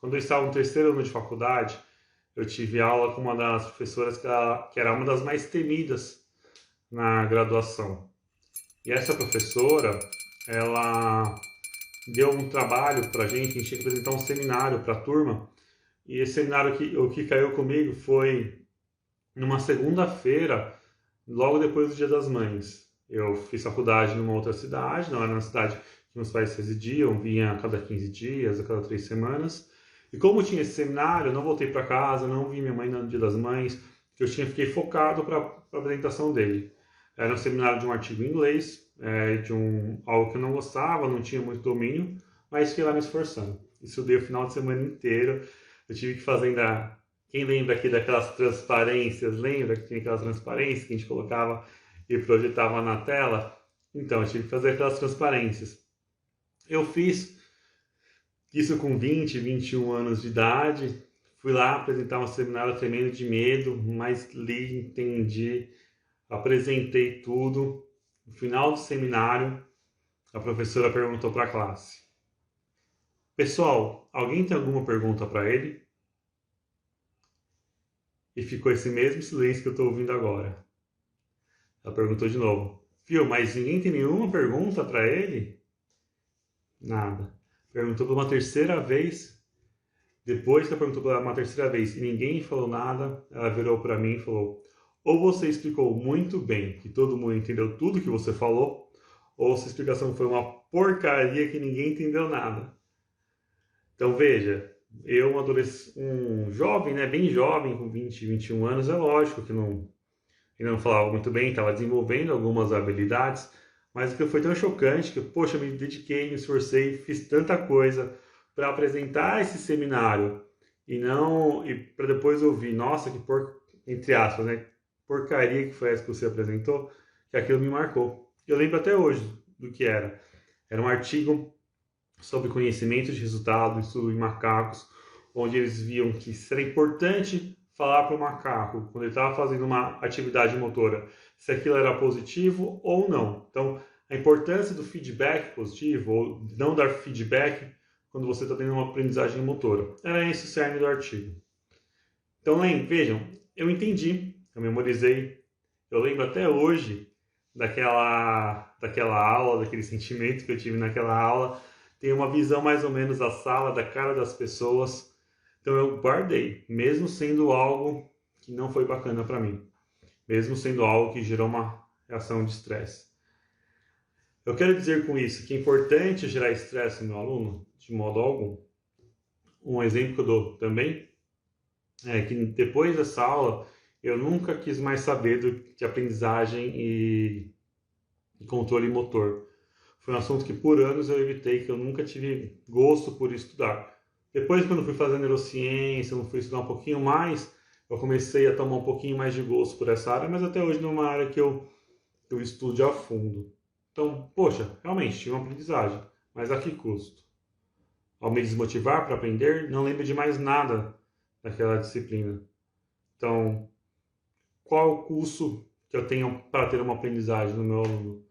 Quando eu estava no terceiro ano de faculdade, eu tive aula com uma das professoras que era uma das mais temidas na graduação. E essa professora, ela deu um trabalho para a gente tinha que apresentar um seminário para a turma. E esse seminário o que caiu comigo foi numa segunda-feira, logo depois do Dia das Mães. Eu fiz faculdade numa outra cidade, não era na cidade que meus pais residiam, vinha a cada 15 dias, a cada 3 semanas. E como tinha esse seminário, eu não voltei para casa, não vi minha mãe no Dia das Mães, que fiquei focado para a apresentação dele. Era um seminário de um artigo em inglês, algo que eu não gostava, não tinha muito domínio, mas fiquei lá me esforçando. Estudei o final de semana inteiro, eu tive que fazer ainda... Quem lembra aqui daquelas transparências? Lembra que tinha aquelas transparências que a gente colocava e projetava na tela? Então, eu tive que fazer aquelas transparências. Eu fiz isso com 20, 21 anos de idade. Fui lá apresentar um seminário tremendo de medo, mas li, entendi, apresentei tudo. No final do seminário, a professora perguntou para a classe: pessoal, alguém tem alguma pergunta para ele? E ficou esse mesmo silêncio que eu estou ouvindo agora. Ela perguntou de novo: viu, mas ninguém tem nenhuma pergunta para ele? Nada. Perguntou por uma terceira vez. Depois que ela perguntou por uma terceira vez e ninguém falou nada, ela virou para mim e falou: ou você explicou muito bem, que todo mundo entendeu tudo que você falou, ou sua explicação foi uma porcaria que ninguém entendeu nada. Então veja, eu, um jovem, né, bem jovem, com 20, 21 anos, é lógico que não falava muito bem, estava desenvolvendo algumas habilidades, mas aquilo foi tão chocante que, poxa, eu me dediquei, me esforcei, fiz tanta coisa para apresentar esse seminário e para depois ouvir, nossa, entre aspas, né, porcaria que foi essa que você apresentou, que aquilo me marcou. Eu lembro até hoje do que era. Era um artigo sobre conhecimento de resultado, estudo em macacos, onde eles viam que era importante falar para o macaco, quando ele estava fazendo uma atividade motora, se aquilo era positivo ou não. Então, a importância do feedback positivo, ou não dar feedback, quando você está tendo uma aprendizagem motora. Era esse o cerne do artigo. Então, vejam, eu entendi, eu memorizei, eu lembro até hoje daquela aula, daquele sentimento que eu tive naquela aula. Tenho uma visão mais ou menos da sala, da cara das pessoas. Então eu guardei, mesmo sendo algo que não foi bacana para mim. Mesmo sendo algo que gerou uma reação de estresse. Eu quero dizer com isso que é importante gerar estresse no meu aluno, de modo algum. Um exemplo que eu dou também é que depois dessa aula eu nunca quis mais saber de aprendizagem e controle motor. Foi um assunto que por anos eu evitei, que eu nunca tive gosto por estudar. Depois, quando fui fazer neurociência, eu fui estudar um pouquinho mais, eu comecei a tomar um pouquinho mais de gosto por essa área, mas até hoje não é uma área que eu estude a fundo. Então, poxa, realmente tive uma aprendizagem, mas a que custo? Ao me desmotivar para aprender, não lembro de mais nada daquela disciplina. Então, qual é o custo que eu tenho para ter uma aprendizagem no meu aluno?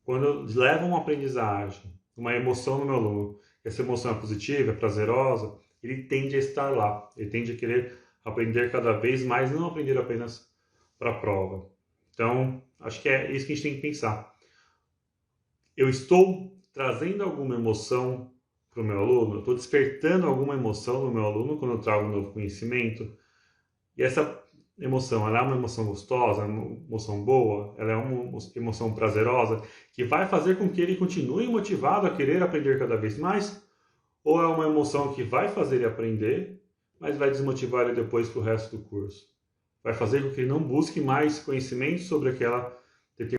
Quando eu levo uma aprendizagem, uma emoção no meu aluno, essa emoção é positiva, é prazerosa, ele tende a estar lá, ele tende a querer aprender cada vez mais, não aprender apenas para a prova. Então, acho que é isso que a gente tem que pensar. Eu estou trazendo alguma emoção para o meu aluno? Eu estou despertando alguma emoção no meu aluno quando eu trago um novo conhecimento? E essa emoção, ela é uma emoção gostosa, uma emoção boa, ela é uma emoção prazerosa, que vai fazer com que ele continue motivado a querer aprender cada vez mais? Ou é uma emoção que vai fazer ele aprender, mas vai desmotivar ele depois para o resto do curso? Vai fazer com que ele não busque mais conhecimento sobre aquela